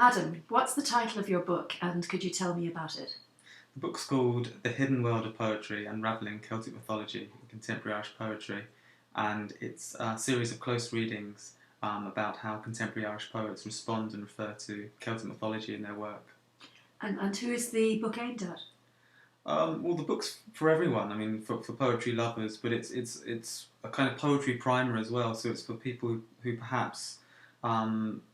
Adam, what's the title of your book and could you tell me about it? The book's called The Hidden World of Poetry, Unravelling Celtic Mythology and Contemporary Irish Poetry, and it's a series of close readings about how contemporary Irish poets respond and refer to Celtic mythology in their work. And who is the book aimed at? Well, the book's for everyone. I mean, for poetry lovers, but it's a kind of poetry primer as well. So it's for people who perhaps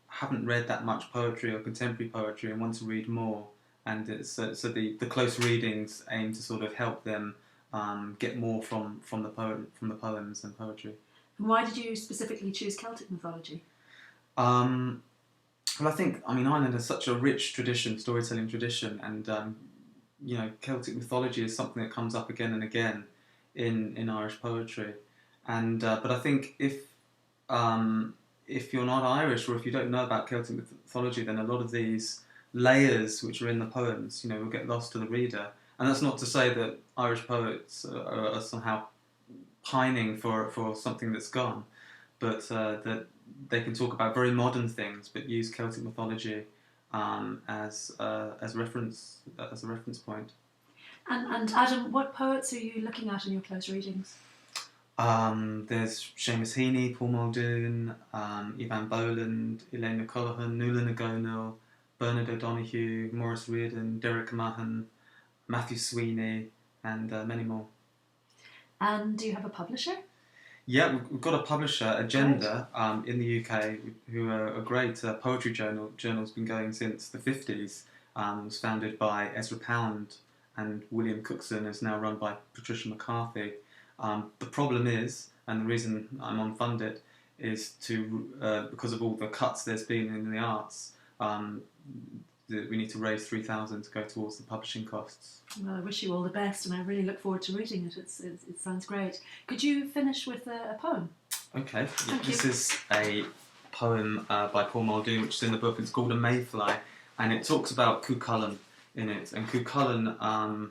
haven't read that much poetry or contemporary poetry and want to read more. And so the close readings aim to sort of help them get more from the poems and poetry. And why did you specifically choose Celtic mythology? Well, Ireland has such a rich tradition, storytelling tradition, and Celtic mythology is something that comes up again and again in Irish poetry. And but I think if you're not Irish or if you don't know about Celtic mythology, then a lot of these layers which are in the poems, will get lost to the reader. And that's not to say that Irish poets are somehow pining for something that's gone, but that they can talk about very modern things, but use Celtic mythology as a reference point. And Adam, what poets are you looking at in your close readings? There's Seamus Heaney, Paul Muldoon, Ivan Boland, Elaine O'Callaghan, Nuala O'Goneill, Bernard O'Donoghue, Maurice Riordan, Derek Mahan, Matthew Sweeney, and many more. And do you have a publisher? Yeah, we've got a publisher, Agenda, in the UK, who are a great poetry journal. Journal's been going since the 50s. It was founded by Ezra Pound and William Cookson, is now run by Patricia McCarthy. The problem is, and the reason I'm unfunded, is because of all the cuts there's been in the arts, we need to raise $3,000 to go towards the publishing costs. Well, I wish you all the best, and I really look forward to reading it. It sounds great. Could you finish with a poem? Okay. This is a poem by Paul Muldoon, which is in the book. It's called A Mayfly, and it talks about Cú Chulainn in it. And Cú Chulainn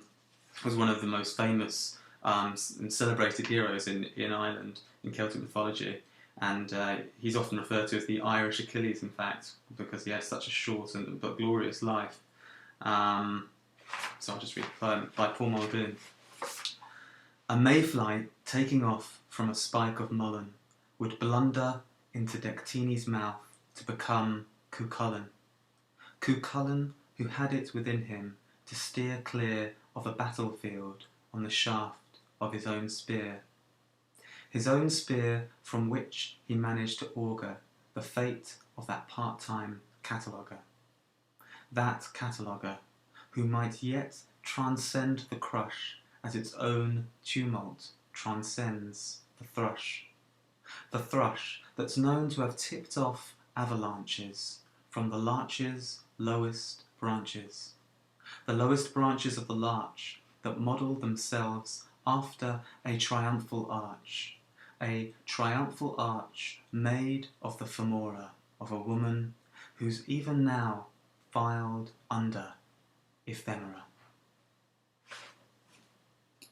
was one of the most famous and celebrated heroes in Ireland, in Celtic mythology. And he's often referred to as the Irish Achilles, in fact, because he has such a short but glorious life. So I'll just read the poem by Paul Muldoon. A mayfly taking off from a spike of mullen would blunder into Dectini's mouth to become Cú Chulainn. Cú Chulainn, who had it within him to steer clear of a battlefield on the shaft of his own spear. His own spear from which he managed to augur the fate of that part-time cataloguer. That cataloguer, who might yet transcend the crush as its own tumult transcends the thrush. The thrush that's known to have tipped off avalanches from the larch's lowest branches. The lowest branches of the larch that model themselves after a triumphal arch made of the femora of a woman who's even now filed under ephemera.